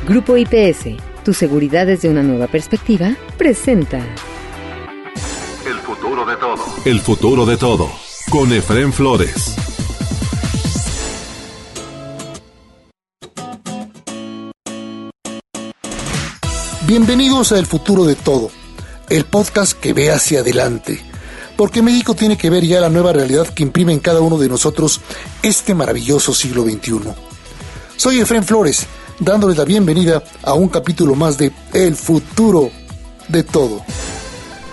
Grupo IPS, tu seguridad desde una nueva perspectiva, presenta El futuro de todo. El futuro de todo, con Efraín Flores. Bienvenidos a El futuro de todo, el podcast que ve hacia adelante, porque México tiene que ver ya la nueva realidad que imprime en cada uno de nosotros este maravilloso siglo XXI. Soy Efraín Flores, dándoles la bienvenida a un capítulo más de El futuro de todo.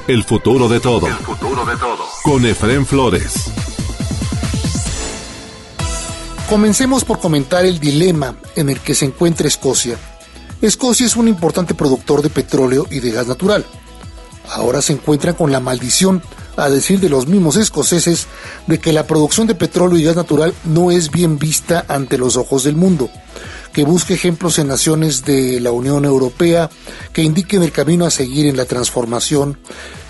El futuro de todo. El futuro de todo. Con Efraín Flores. Comencemos por comentar el dilema en el que se encuentra Escocia. Escocia es un importante productor de petróleo y de gas natural. Ahora se encuentran con la maldición, a decir de los mismos escoceses, de que la producción de petróleo y gas natural no es bien vista ante los ojos del mundo, que busque ejemplos en naciones de la Unión Europea que indiquen el camino a seguir en la transformación,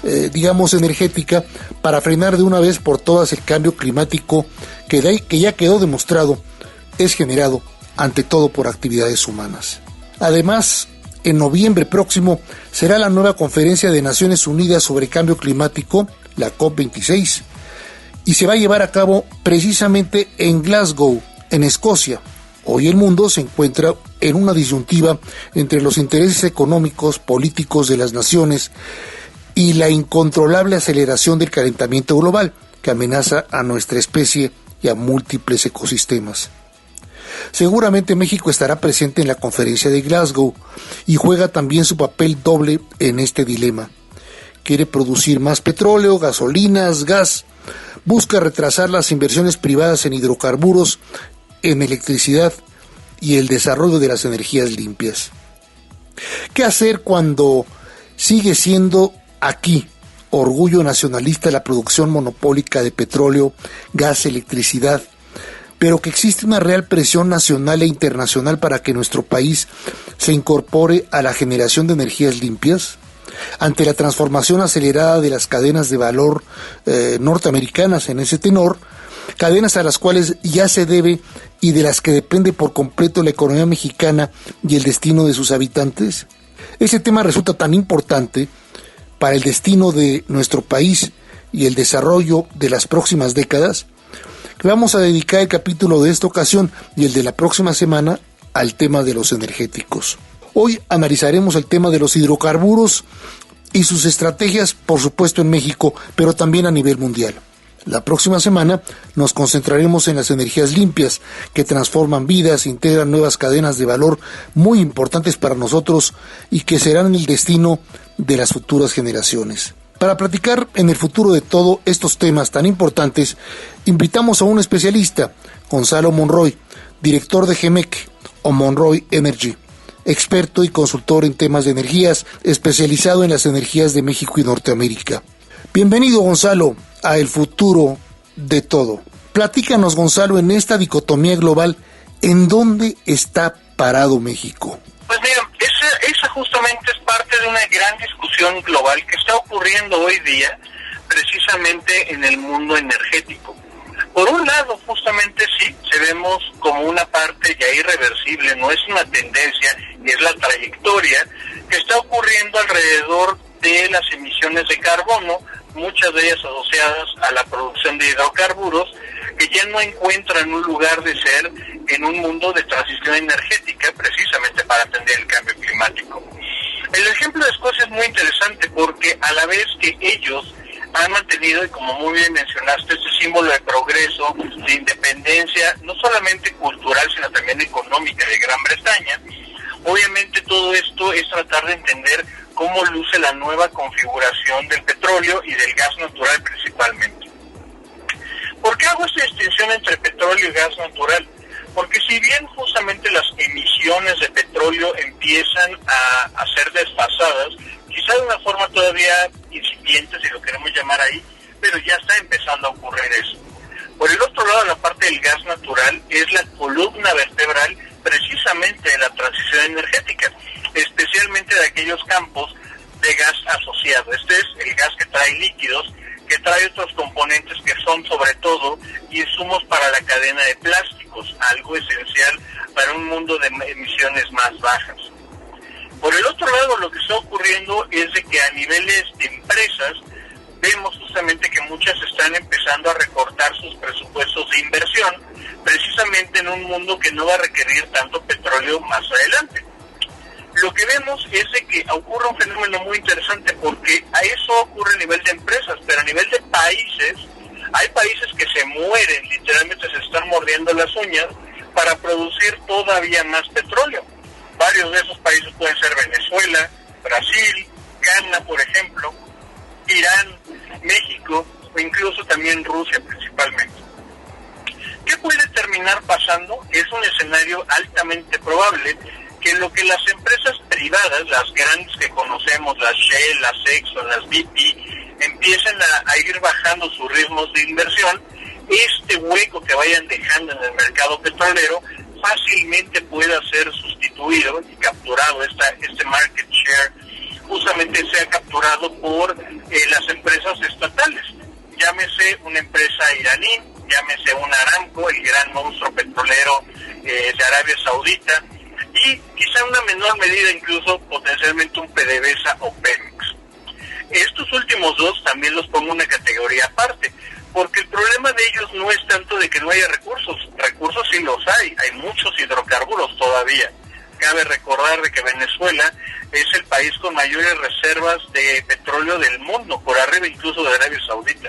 energética, para frenar de una vez por todas el cambio climático que ya quedó demostrado es generado ante todo por actividades humanas. Además, en noviembre próximo será la nueva Conferencia de Naciones Unidas sobre Cambio Climático, la COP26, y se va a llevar a cabo precisamente en Glasgow, en Escocia. Hoy el mundo se encuentra en una disyuntiva entre los intereses económicos, políticos de las naciones y la incontrolable aceleración del calentamiento global que amenaza a nuestra especie y a múltiples ecosistemas. Seguramente México estará presente en la conferencia de Glasgow y juega también su papel doble en este dilema. Quiere producir más petróleo, gasolinas, gas, busca retrasar las inversiones privadas en hidrocarburos, en electricidad y el desarrollo de las energías limpias. ¿Qué hacer cuando sigue siendo aquí orgullo nacionalista la producción monopólica de petróleo, gas, electricidad, pero que existe una real presión nacional e internacional para que nuestro país se incorpore a la generación de energías limpias? Ante la transformación acelerada de las cadenas de valor norteamericanas en ese tenor, cadenas a las cuales ya se debe y de las que depende por completo la economía mexicana y el destino de sus habitantes. Ese tema resulta tan importante para el destino de nuestro país y el desarrollo de las próximas décadas, que vamos a dedicar el capítulo de esta ocasión y el de la próxima semana al tema de los energéticos. Hoy analizaremos el tema de los hidrocarburos y sus estrategias, por supuesto en México, pero también a nivel mundial. La próxima semana nos concentraremos en las energías limpias que transforman vidas, integran nuevas cadenas de valor muy importantes para nosotros y que serán el destino de las futuras generaciones. Para platicar en el futuro de todo estos temas tan importantes, invitamos a un especialista, Gonzalo Monroy, director de GEMEC o Monroy Energy, experto y consultor en temas de energías, especializado en las energías de México y Norteamérica. Bienvenido, Gonzalo, a El futuro de todo. Platícanos, Gonzalo, en esta dicotomía global, ¿en dónde está parado México? Pues mira, esa justamente es parte de una gran discusión global que está ocurriendo hoy día precisamente en el mundo energético. Por un lado, justamente sí, vemos como una parte ya irreversible, no es una tendencia, es la trayectoria que está ocurriendo alrededor de las emisiones de carbono, muchas de ellas asociadas a la producción de hidrocarburos, que ya no encuentran un lugar de ser en un mundo de transición energética, precisamente para atender el cambio climático. El ejemplo de Escocia es muy interesante porque a la vez que ellos han mantenido, y como muy bien mencionaste, este símbolo de progreso, de independencia, no solamente cultural, sino también económica de Gran Bretaña, obviamente todo esto es tratar de entender cómo luce la nueva configuración del petróleo y del gas natural principalmente. ¿Por qué hago esta distinción entre petróleo y gas natural? Porque si bien justamente las emisiones de petróleo empiezan a ser desfasadas, quizá de una forma todavía incipiente, si lo queremos llamar ahí, pero ya está empezando a ocurrir eso. Por el otro lado, la parte del gas natural es la columna vertebral precisamente de la transición energética, especialmente de aquellos campos de gas asociado. Este es el gas que trae líquidos, que trae otros componentes que son sobre todo insumos para la cadena de plástico. básicos, algo esencial para un mundo de emisiones más bajas. Por el otro lado, lo que está ocurriendo es de que a niveles de empresas vemos justamente que muchas están empezando a recortar sus presupuestos de inversión, precisamente en un mundo que no va a requerir tanto petróleo más adelante. Lo que vemos es de que ocurre un fenómeno muy interesante, porque a eso ocurre a nivel de empresas, pero a nivel de países, hay países que se mueren, literalmente se están mordiendo las uñas para producir todavía más petróleo. Varios de esos países pueden ser Venezuela, Brasil, Ghana, por ejemplo, Irán, México, o incluso también Rusia principalmente. ¿Qué puede terminar pasando? Es un escenario altamente probable que lo que las empresas privadas, las grandes que conocemos, las Shell, las Exxon, las BP, empiecen a ir bajando sus ritmos de inversión, este hueco que vayan dejando en el mercado petrolero fácilmente pueda ser sustituido y capturado, este market share justamente sea capturado por las empresas estatales, llámese una empresa iraní, llámese un Aramco, el gran monstruo petrolero de Arabia Saudita, y quizá en una menor medida incluso potencialmente un PDVSA o Pemex. Estos últimos dos también los pongo en una categoría aparte, porque el problema de ellos no es tanto de que no haya recursos sí los hay muchos hidrocarburos todavía. Cabe recordar de que Venezuela es el país con mayores reservas de petróleo del mundo, por arriba incluso de Arabia Saudita.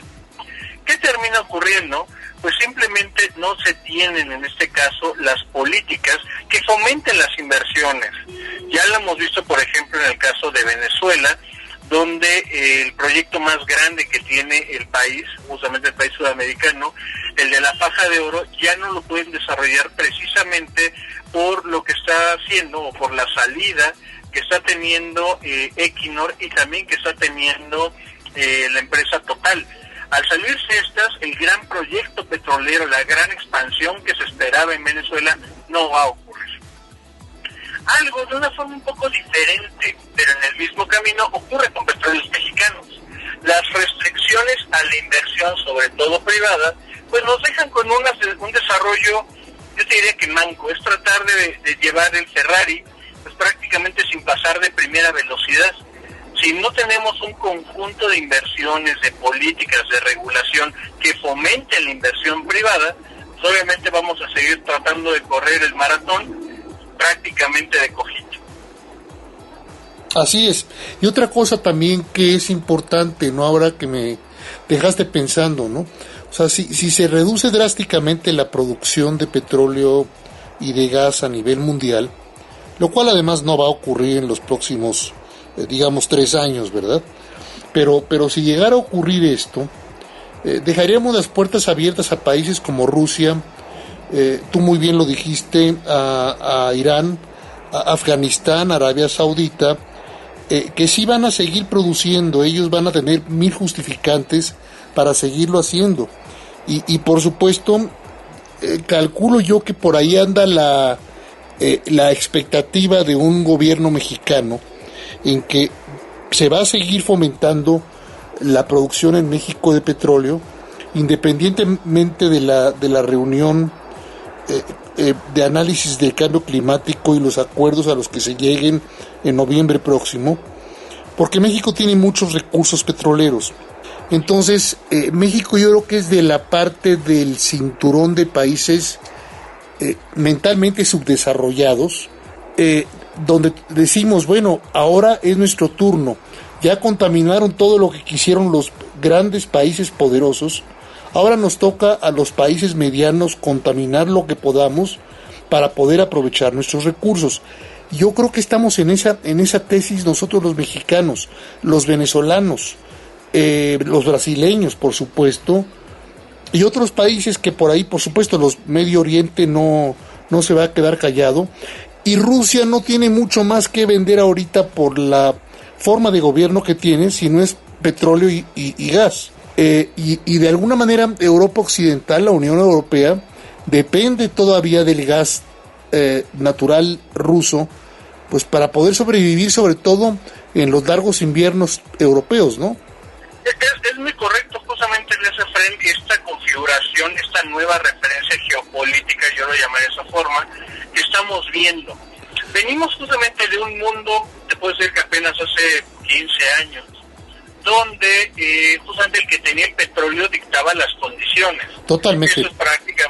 ¿Qué termina ocurriendo? Pues simplemente no se tienen en este caso las políticas que fomenten las inversiones. Ya lo hemos visto, por ejemplo, en el caso de Venezuela, donde el proyecto más grande que tiene el país, justamente el país sudamericano, el de la faja de oro, ya no lo pueden desarrollar precisamente por lo que está haciendo o por la salida que está teniendo Equinor y también que está teniendo la empresa Total. Al salirse estas, el gran proyecto petrolero, la gran expansión que se esperaba en Venezuela no va a ocurrir. Algo de una forma un poco diferente, pero en el mismo camino, ocurre con petróleos mexicanos. Las restricciones a la inversión, sobre todo privada, pues nos dejan con un desarrollo, yo te diría que manco, es tratar de llevar el Ferrari pues prácticamente sin pasar de primera velocidad. Si no tenemos un conjunto de inversiones, de políticas, de regulación que fomenten la inversión privada, pues obviamente vamos a seguir tratando de correr el maratón prácticamente de cojito. Así es. Y otra cosa también que es importante, ¿no? Ahora que me dejaste pensando, ¿no? O sea, si se reduce drásticamente la producción de petróleo y de gas a nivel mundial, lo cual además no va a ocurrir en los próximos, digamos, 3 años, ¿verdad? Pero si llegara a ocurrir esto, dejaríamos las puertas abiertas a países como Rusia, tú muy bien lo dijiste, a Irán, a Afganistán, Arabia Saudita, que sí van a seguir produciendo, ellos van a tener 1000 justificantes para seguirlo haciendo. Y por supuesto, calculo yo que por ahí anda la expectativa de un gobierno mexicano en que se va a seguir fomentando la producción en México de petróleo, independientemente de la reunión de análisis del cambio climático y los acuerdos a los que se lleguen en noviembre próximo, porque México tiene muchos recursos petroleros. Entonces, México yo creo que es de la parte del cinturón de países mentalmente subdesarrollados, donde decimos, bueno, ahora es nuestro turno, ya contaminaron todo lo que quisieron los grandes países poderosos, ahora nos toca a los países medianos contaminar lo que podamos para poder aprovechar nuestros recursos. Yo creo que estamos en esa tesis nosotros los mexicanos, los venezolanos, los brasileños, por supuesto, y otros países que por ahí, por supuesto, los Medio Oriente no se va a quedar callado, y Rusia no tiene mucho más que vender ahorita por la forma de gobierno que tiene, si no es petróleo y gas. Y de alguna manera Europa Occidental, la Unión Europea, depende todavía del gas natural ruso, pues para poder sobrevivir, sobre todo en los largos inviernos europeos, ¿no? Es muy correcto justamente en ese frente esta configuración configuración, esta nueva referencia geopolítica, yo lo llamaré de esa forma, que estamos viendo. Venimos justamente de un mundo, te puedo decir que apenas hace 15 años, donde justamente el que tenía el petróleo dictaba las condiciones. Totalmente. Eso es práctica.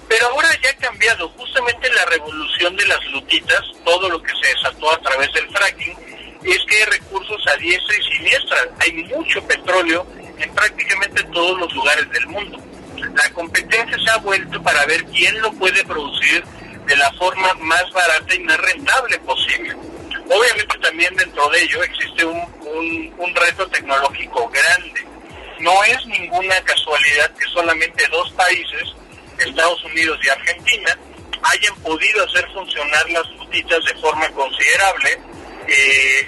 Pero ahora ya ha cambiado, justamente la revolución de las lutitas, todo lo que se desató a través del fracking, es que hay recursos a diestra y siniestra. Hay mucho petróleo en prácticamente todos los lugares del mundo. La competencia se ha vuelto para ver quién lo puede producir de la forma más barata y más rentable posible. Obviamente también dentro de ello existe un reto tecnológico grande. No es ninguna casualidad que solamente dos países, Estados Unidos y Argentina, hayan podido hacer funcionar las lutitas de forma considerable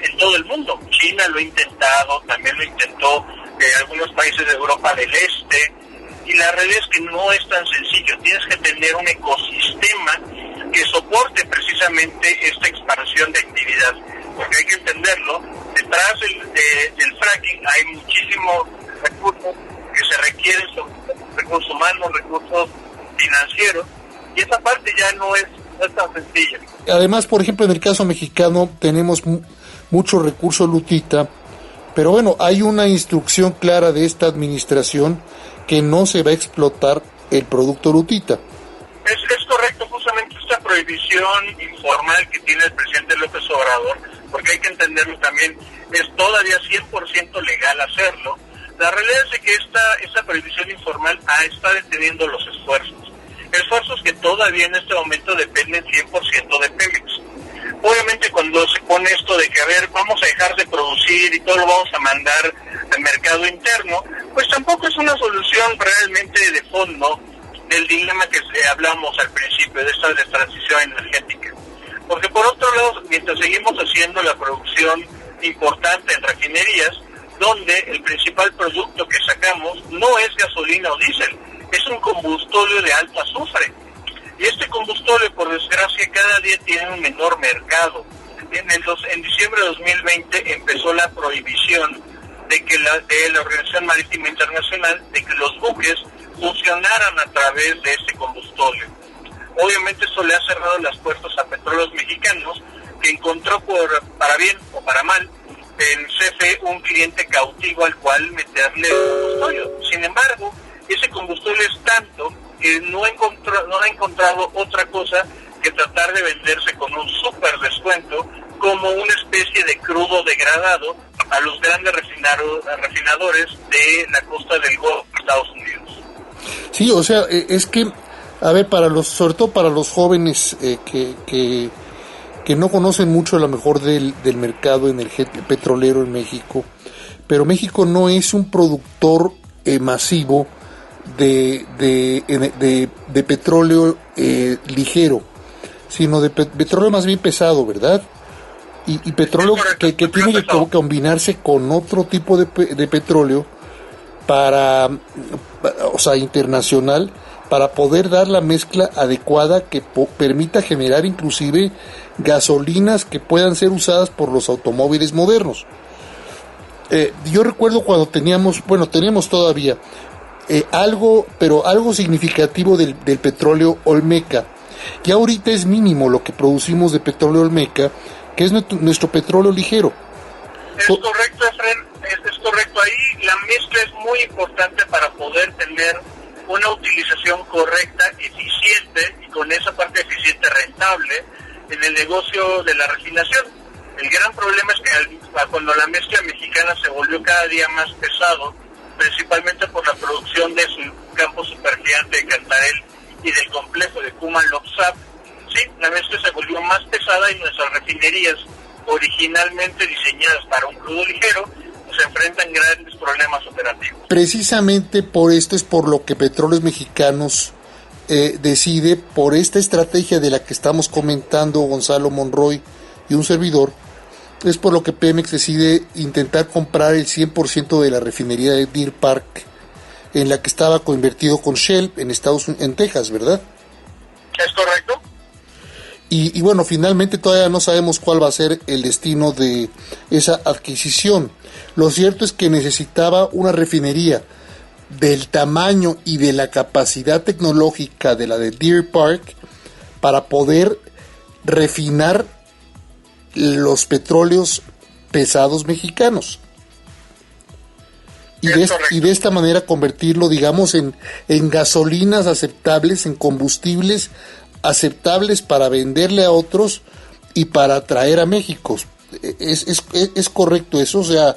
en todo el mundo. China lo ha intentado, también lo intentó algunos países de Europa del Este, y la realidad es que no es tan sencillo. Tienes que tener un ecosistema que soporte precisamente esta expansión de actividad, porque hay que entenderlo, detrás del fracking hay muchísimos recursos que se requieren, recursos humanos, recursos financieros, y esa parte ya no es tan sencilla. Además, por ejemplo, en el caso mexicano tenemos mucho recurso lutita, pero bueno, hay una instrucción clara de esta administración que no se va a explotar el producto lutita. Es correcto, justamente esta prohibición informal que tiene el presidente López Obrador, porque hay que entenderlo también, es todavía 100% legal hacerlo. La realidad es que esta prohibición informal está deteniendo los esfuerzos que todavía en este momento dependen 100% de Pemex. Obviamente cuando se pone esto de que, a ver, vamos a dejar de producir y todo lo vamos a mandar al mercado interno, pues tampoco es una solución realmente de fondo del dilema que hablamos al principio, de esta transición energética. Porque por otro lado, mientras seguimos haciendo la producción importante en refinerías, donde el principal producto que sacamos no es gasolina o diésel, es un combustible de alto azufre. Y este combustible, por desgracia, cada día tiene un menor mercado. En diciembre de 2020 empezó la prohibición de la Organización Marítima Internacional de que los buques funcionaran a través de este combustible. Obviamente eso le ha cerrado las puertas a Petróleos Mexicanos, que encontró para bien o para mal en CFE un cliente cautivo al cual meterle combustible. Sin embargo, ese combustible es tanto que no ha encontrado otra cosa que tratar de venderse con un súper descuento como una especie de crudo degradado a los grandes refinadores de la costa del Golfo de Estados Unidos. Sí, o sea, es que, a ver, sobre todo para los jóvenes que no conocen mucho a lo mejor del mercado energético petrolero en México, pero México no es un productor masivo de petróleo ligero, sino de petróleo más bien pesado, ¿verdad? Y petróleo que tiene que combinarse con otro tipo de petróleo o sea, internacional, para poder dar la mezcla adecuada que permita generar inclusive gasolinas que puedan ser usadas por los automóviles modernos. Yo recuerdo cuando tenemos todavía algo significativo del petróleo Olmeca, que ahorita es mínimo lo que producimos de petróleo Olmeca, que es nuestro petróleo ligero. Es correcto, Efren, es correcto. Ahí la mezcla es muy importante para poder tener una utilización correcta, eficiente, y con esa parte eficiente rentable en el negocio de la refinación. El gran problema es que cuando la mezcla mexicana se volvió cada día más pesado, principalmente por la producción de su campo supergigante de Cantarell y del complejo de Kuma-Loxap, sí, la mezcla se volvió más pesada y nuestras refinerías, originalmente diseñadas para un crudo ligero, se enfrentan grandes problemas operativos. Precisamente por esto es por lo que Petróleos Mexicanos decide, por esta estrategia de la que estamos comentando Gonzalo Monroy y un servidor, es por lo que Pemex decide intentar comprar el 100% de la refinería de Deer Park, en la que estaba coinvertido con Shell en Texas, ¿verdad? ¿Es correcto? Y bueno, finalmente todavía no sabemos cuál va a ser el destino de esa adquisición. Lo cierto es que necesitaba una refinería del tamaño y de la capacidad tecnológica de la de Deer Park para poder refinar los petróleos pesados mexicanos. Y de esta manera convertirlo, digamos, en gasolinas aceptables, en combustibles aceptables para venderle a otros y para traer a México. Es correcto eso, o sea,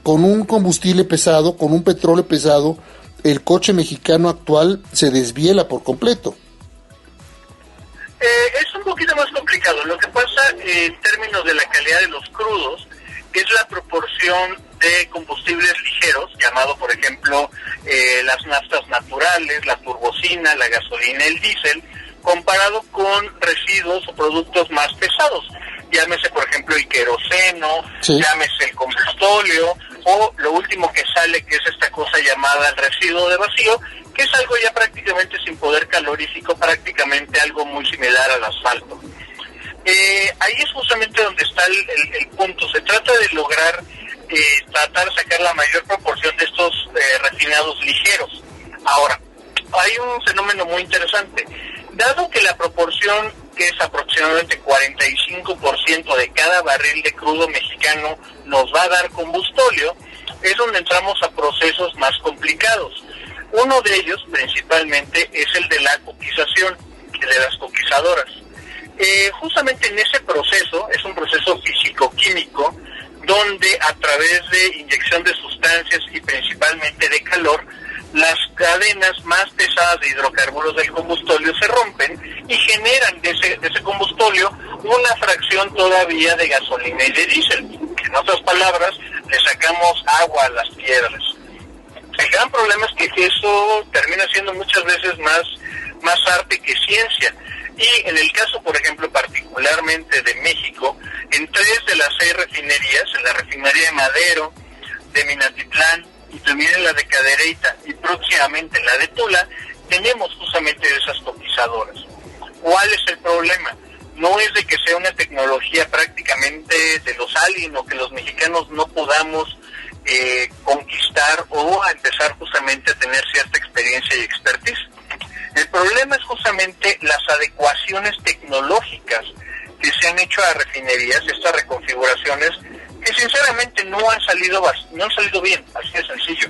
con un combustible pesado, con un petróleo pesado, el coche mexicano actual se desviela por completo. Es un poquito más complicado. Lo que pasa en términos de la calidad de los crudos es la proporción de combustibles ligeros, llamado por ejemplo las naftas naturales, la turbocina, la gasolina, el diésel, comparado con residuos o productos más pesados. Llámese por ejemplo el queroseno, sí, llámese el combustóleo, o lo último que sale, que es esta cosa llamada el residuo de vacío, que es algo ya prácticamente sin poder calorífico, prácticamente algo muy similar al asfalto. Ahí es justamente donde está el punto. Se trata de lograr tratar de sacar la mayor proporción de estos refinados ligeros. Ahora, hay un fenómeno muy interesante. Dado que la proporción, que es aproximadamente 45% de cada barril de crudo mexicano nos va a dar combustóleo, es donde entramos a procesos más complicados. Uno de ellos, principalmente, es el de la coquización, el de las coquizadoras. Justamente en ese proceso, es un proceso físico-químico, donde a través de inyección de sustancias y principalmente de calor, las cadenas más pesadas de hidrocarburos del combustóleo se rompen y generan de ese combustóleo una fracción todavía de gasolina y de diésel. En otras palabras, le sacamos agua a las piedras. El gran problema es que eso termina siendo muchas veces más arte que ciencia. Y en el caso, por ejemplo, particularmente de México, en 3 de las 6 refinerías, en la refinería de Madero, de Minatitlán, y también en la de Cadereyta y próximamente en la de Tula, tenemos justamente esas coquizadoras. ¿Cuál es el problema? No es de que sea una tecnología prácticamente de los aliens o que los mexicanos no podamos conquistar o a empezar justamente a tener cierta experiencia y expertise. El problema es justamente las adecuaciones tecnológicas que se han hecho a refinerías, estas reconfiguraciones, que sinceramente no han salido bien, así de sencillo.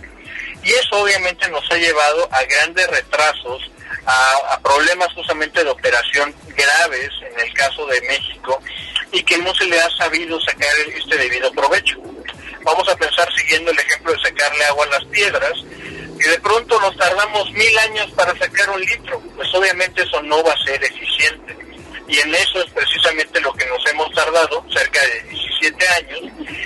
Y eso obviamente nos ha llevado a grandes retrasos, a problemas justamente de operación graves en el caso de México, y que no se le ha sabido sacar este debido provecho. Vamos a pensar, siguiendo el ejemplo de sacarle agua a las piedras, que de pronto nos tardamos 1000 años para sacar 1 litro, pues obviamente eso no va a ser eficiente. Y en eso es precisamente lo que nos hemos tardado, cerca de 17 años,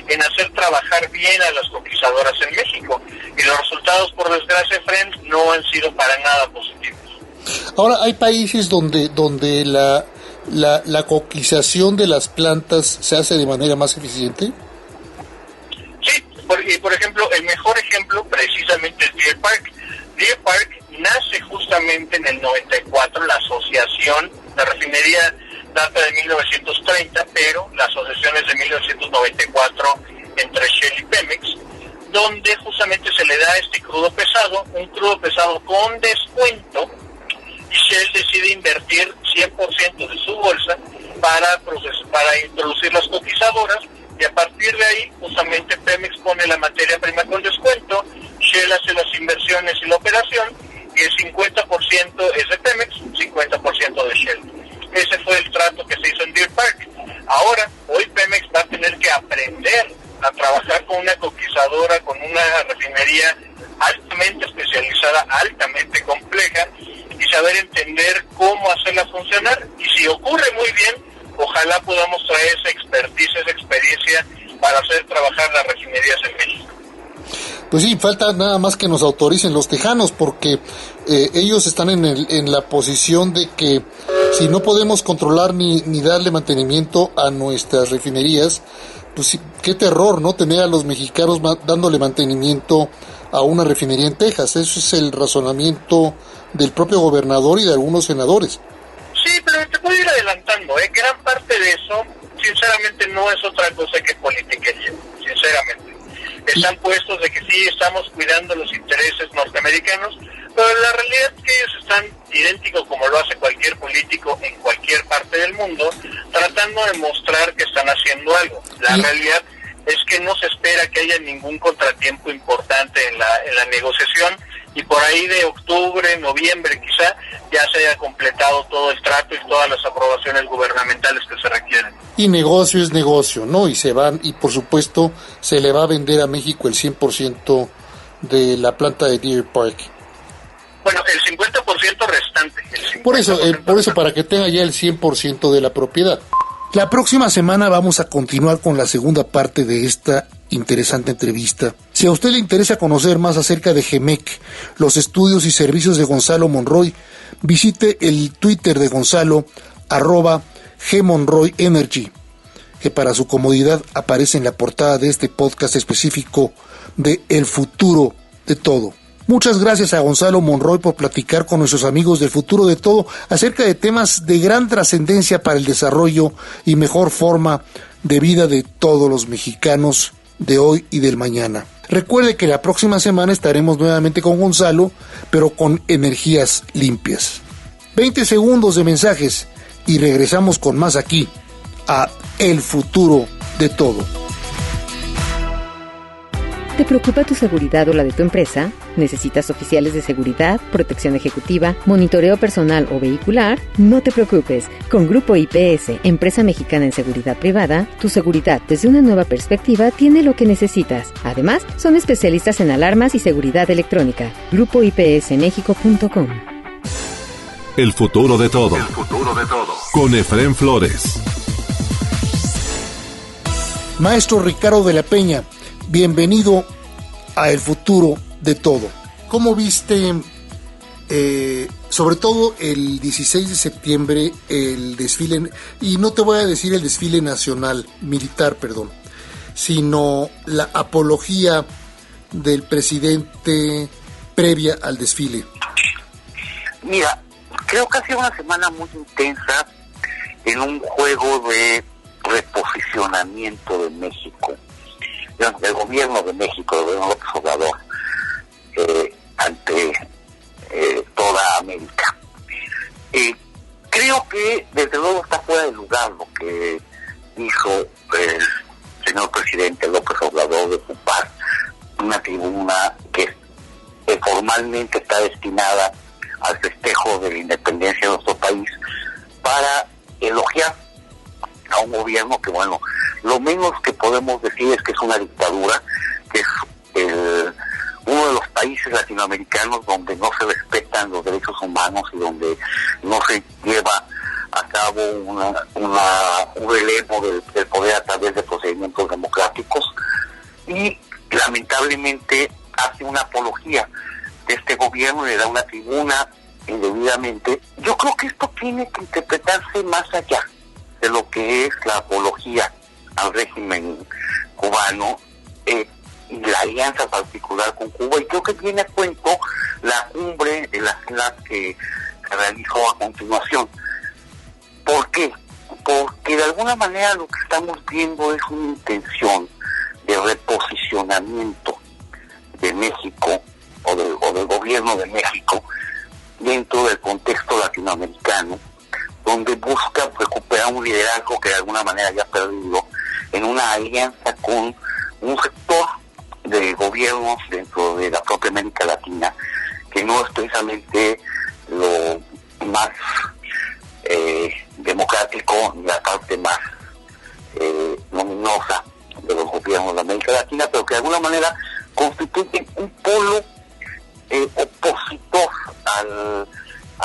en hacer trabajar bien a las coquizadoras en México. Y los resultados, por desgracia, Efraín, no han sido para nada positivos. Ahora, hay países donde la coquización de las plantas se hace de manera más eficiente. Sí, por ejemplo, el mejor ejemplo precisamente es Deer Park. Deer Park nace justamente en el 94, la asociación, la refinería data de 1930, pero la asociación es de 1994 entre Shell y Pemex, donde justamente se le da este crudo pesado, un crudo pesado con descuento, y Shell decide invertir 100% de su bolsa para introducir las coquizadoras, y a partir de ahí justamente Pemex pone la materia prima con descuento, Shell hace las inversiones y la operación, y el 50% es de Pemex, 50% de Shell. Ese fue el trato que se hizo en Deer Park. Ahora, hoy Pemex va a tener que aprender a trabajar con una coquizadora, con una refinería altamente especializada, altamente compleja, y saber entender cómo hacerla funcionar. Y si ocurre muy bien, ojalá podamos traer esa expertise, esa experiencia para hacer trabajar las refinerías en México. Pues sí, falta nada más que nos autoricen los tejanos, porque ellos están en la posición de que si no podemos controlar ni darle mantenimiento a nuestras refinerías, pues sí, qué terror, ¿no? Tener a los mexicanos dándole mantenimiento a una refinería en Texas. Eso es el razonamiento del propio gobernador y de algunos senadores. Sí, pero te puedo ir adelantando, gran parte de eso, sinceramente, no es otra cosa que politiquería, sinceramente. están puestos de que sí estamos cuidando los intereses norteamericanos, pero la realidad es que ellos están idénticos como lo hace cualquier político en cualquier parte del mundo, tratando de mostrar que están haciendo algo. La realidad es que no se espera que haya ningún contratiempo importante en la negociación, y por ahí de octubre, noviembre quizá, ya se haya completado todo el trato y todas las aprobaciones gubernamentales que se requieren. Y negocio es negocio, ¿no? Y se van, y por supuesto se le va a vender a México el 100% de la planta de Deer Park. Bueno, el 50% restante. Por eso, para que tenga ya el 100% de la propiedad. La próxima semana vamos a continuar con la segunda parte de esta interesante entrevista. Si a usted le interesa conocer más acerca de GEMEC, los estudios y servicios de Gonzalo Monroy, visite el Twitter de Gonzalo, @GMonroyEnergy, que para su comodidad aparece en la portada de este podcast específico de El Futuro de Todo. Muchas gracias a Gonzalo Monroy por platicar con nuestros amigos del Futuro de Todo acerca de temas de gran trascendencia para el desarrollo y mejor forma de vida de todos los mexicanos de hoy y del mañana. Recuerde que la próxima semana estaremos nuevamente con Gonzalo, pero con energías limpias. 20 segundos de mensajes y regresamos con más aquí a El Futuro de Todo. ¿Te preocupa tu seguridad o la de tu empresa? ¿Necesitas oficiales de seguridad, protección ejecutiva, monitoreo personal o vehicular? No te preocupes. Con Grupo IPS, empresa mexicana en seguridad privada, tu seguridad desde una nueva perspectiva tiene lo que necesitas. Además, son especialistas en alarmas y seguridad electrónica. GrupoIPSMexico.com. El futuro de todo. El futuro de todo. Con Efrén Flores. Maestro Ricardo de la Peña, bienvenido a El Futuro de Todo. ¿Cómo viste, sobre todo el 16 de septiembre, el desfile, y no te voy a decir el desfile militar, sino la apología del presidente previa al desfile? Mira, creo que ha sido una semana muy intensa en un juego de reposicionamiento de México, del gobierno de México, del gobierno López Obrador, ante toda América. Creo que desde luego está fuera de lugar lo que hizo el señor presidente López Obrador de ocupar una tribuna que formalmente está destinada al festejo de la independencia de nuestro país para elogiar a un gobierno que, bueno, lo menos que podemos decir es que es una dictadura, que es uno de los países latinoamericanos donde no se respetan los derechos humanos y donde no se lleva a cabo un relevo del poder a través de procedimientos democráticos, y lamentablemente hace una apología de este gobierno y le da una tribuna indebidamente. Yo creo que esto tiene que interpretarse más allá de lo que es la apología al régimen cubano y la alianza particular con Cuba, y creo que viene a cuento la cumbre de la CELAC que se realizó a continuación. ¿Por qué? Porque de alguna manera lo que estamos viendo es una intención de reposicionamiento de México o del gobierno de México dentro del contexto latinoamericano, donde busca recuperar un liderazgo que de alguna manera ya ha perdido en una alianza con un sector de gobiernos dentro de la propia América Latina que no es precisamente lo más democrático ni la parte más luminosa de los gobiernos de América Latina, pero que de alguna manera constituyen un polo opositor a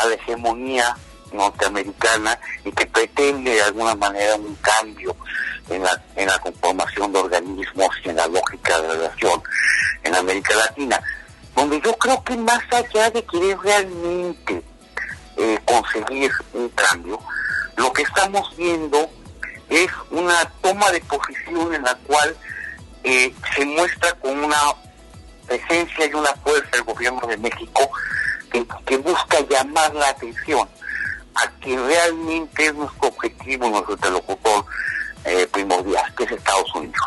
la hegemonía norteamericana y que pretende de alguna manera un cambio en la conformación de organismos y en la lógica de relación en América Latina, donde yo creo que más allá de querer realmente conseguir un cambio, lo que estamos viendo es una toma de posición en la cual se muestra con una presencia y una fuerza el gobierno de México que busca llamar la atención a que realmente es nuestro objetivo, nuestro interlocutor primordial, que es Estados Unidos.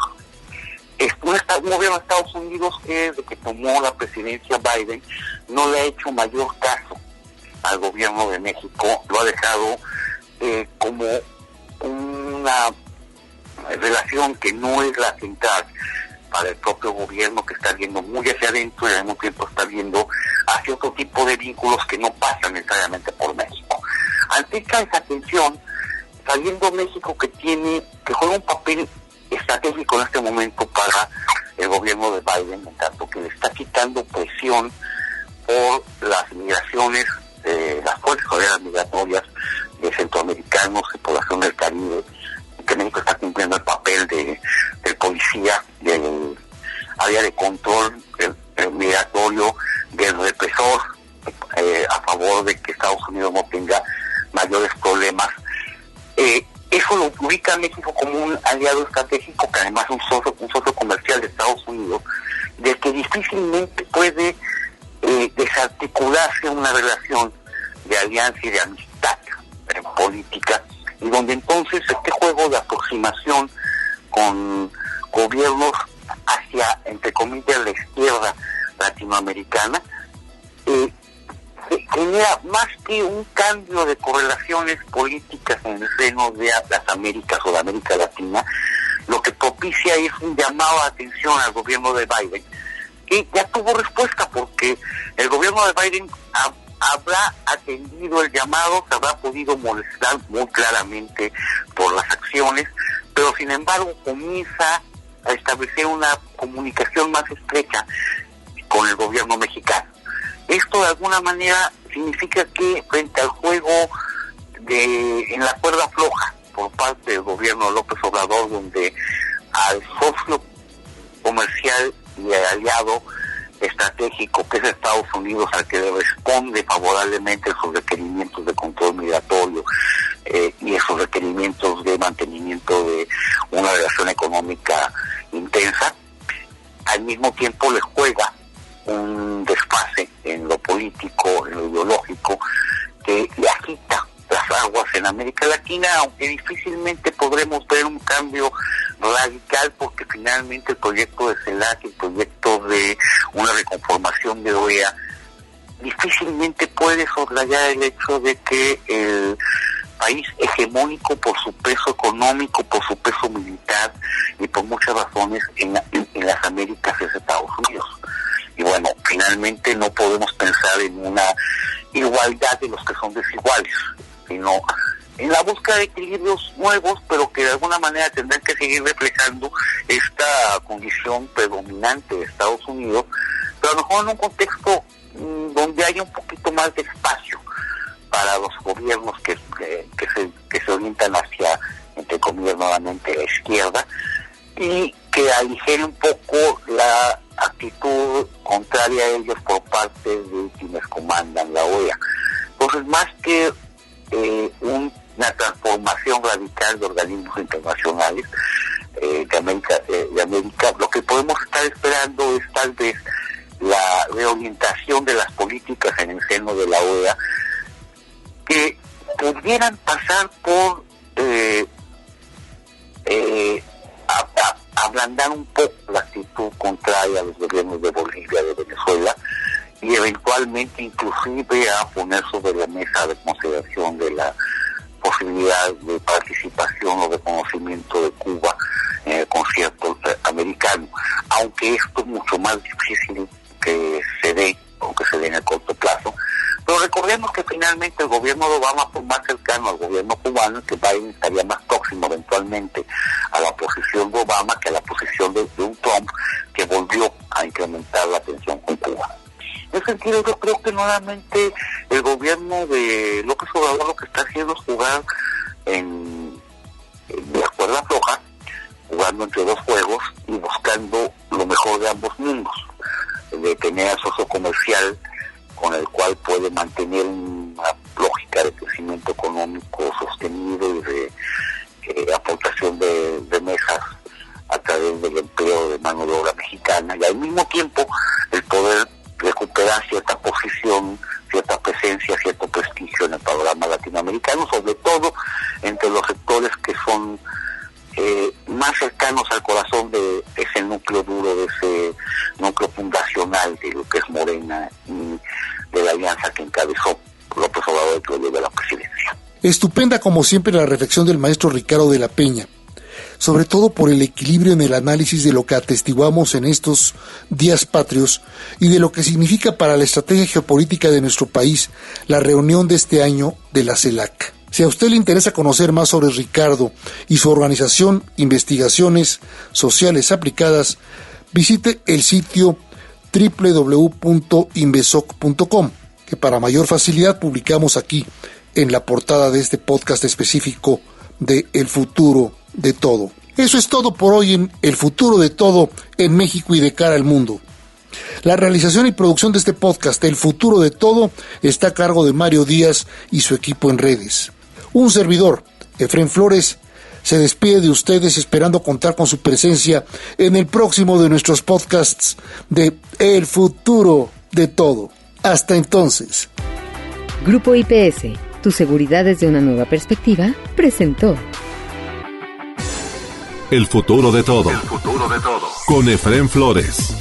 un gobierno de Estados Unidos que desde que tomó la presidencia Biden no le ha hecho mayor caso al gobierno de México, lo ha dejado como una relación que no es la central para el propio gobierno, que está viendo muy hacia adentro y al mismo tiempo está viendo hacia otro tipo de vínculos que no pasan necesariamente por México. Ante esta desatención, sabiendo México que juega un papel estratégico en este momento para el gobierno de Biden, en tanto que le está quitando presión por las migraciones, las fuerzas federales migratorias de centroamericanos y población del Caribe, que México está cumpliendo el papel del policía, del área de control el migratorio, del represor, a favor de que Estados Unidos no tenga mayores problemas. Eso lo ubica a México como un aliado estratégico, que además es un socio comercial de Estados Unidos, del que difícilmente puede desarticularse una relación de alianza y de amistad política, y donde entonces este juego de aproximación con gobiernos hacia, entre comillas, la izquierda latinoamericana, genera más que un cambio de correlaciones políticas en el seno de las Américas o de América Latina, lo que propicia es un llamado de atención al gobierno de Biden, que ya tuvo respuesta, porque el gobierno de Biden habrá atendido el llamado, se habrá podido molestar muy claramente por las acciones, pero sin embargo comienza a establecer una comunicación más estrecha con el gobierno mexicano. Esto de alguna manera significa que frente al juego en la cuerda floja por parte del gobierno de López Obrador, donde al socio comercial y aliado estratégico que es Estados Unidos, al que le responde favorablemente esos requerimientos de control migratorio y esos requerimientos de mantenimiento de una relación económica intensa, al mismo tiempo le juega un desfase en lo político, en lo ideológico, que le agita las aguas en América Latina, aunque difícilmente podremos ver un cambio radical, porque finalmente el proyecto de CELAC, el proyecto de una reconformación de OEA, difícilmente puede soslayar el hecho de que el país hegemónico por su peso económico, por su peso militar y por muchas razones en las Américas es Estados Unidos. Y bueno, finalmente no podemos pensar en una igualdad de los que son desiguales, sino en la búsqueda de equilibrios nuevos, pero que de alguna manera tendrán que seguir reflejando esta condición predominante de Estados Unidos, pero a lo mejor en un contexto donde haya un poquito más de espacio para los gobiernos que se orientan hacia, entre comillas, nuevamente la izquierda, y que aligere un poco la actitud contraria a ellos por parte de quienes comandan la OEA. Entonces, más que una transformación radical de organismos internacionales de América, lo que podemos estar esperando es tal vez la reorientación de las políticas en el seno de la OEA, que pudieran pasar por ablandar un poco la actitud contraria a los gobiernos de Bolivia, de Venezuela, y eventualmente inclusive a poner sobre la mesa de consideración de la posibilidad de participación o reconocimiento de Cuba en el concierto americano, aunque esto es mucho más difícil que se dé, aunque se dé en el corto plazo. Pero recordemos que finalmente el gobierno de Obama fue más cercano al gobierno cubano, que Biden estaría más próximo eventualmente a la posición de Obama que a la posición de un Trump, que volvió a incrementar la tensión con Cuba. En ese sentido, yo creo que nuevamente el gobierno de López Obrador lo que está haciendo es jugar en la cuerda floja, jugando entre dos juegos y buscando lo mejor de ambos mundos, de tener al socio comercial con el cual puede mantener una lógica de crecimiento económico sostenido y de aportación de remesas a través del empleo de mano de obra mexicana, y al mismo tiempo el poder recuperar cierta posición, cierta presencia, cierto prestigio en el panorama latinoamericano, sobre todo entre los sectores que son más cercanos al corazón de ese núcleo duro, de ese núcleo fundacional de lo que es Morena y de la alianza que encabezó López Obrador que lo lleve a la presidencia. Estupenda como siempre la reflexión del maestro Ricardo de la Peña, sobre todo por el equilibrio en el análisis de lo que atestiguamos en estos días patrios y de lo que significa para la estrategia geopolítica de nuestro país la reunión de este año de la CELAC. Si a usted le interesa conocer más sobre Ricardo y su organización Investigaciones Sociales Aplicadas, visite el sitio www.invesoc.com, que para mayor facilidad publicamos aquí en la portada de este podcast específico de El Futuro de Todo. Eso es todo por hoy en El Futuro de Todo en México y de cara al mundo. La realización y producción de este podcast, El Futuro de Todo, está a cargo de Mario Díaz y su equipo en redes. Un servidor, Efrén Flores, se despide de ustedes esperando contar con su presencia en el próximo de nuestros podcasts de El Futuro de Todo. Hasta entonces. Grupo IPS, tu seguridad desde una nueva perspectiva, presentó El Futuro de Todo. El Futuro de Todo. Con Efrén Flores.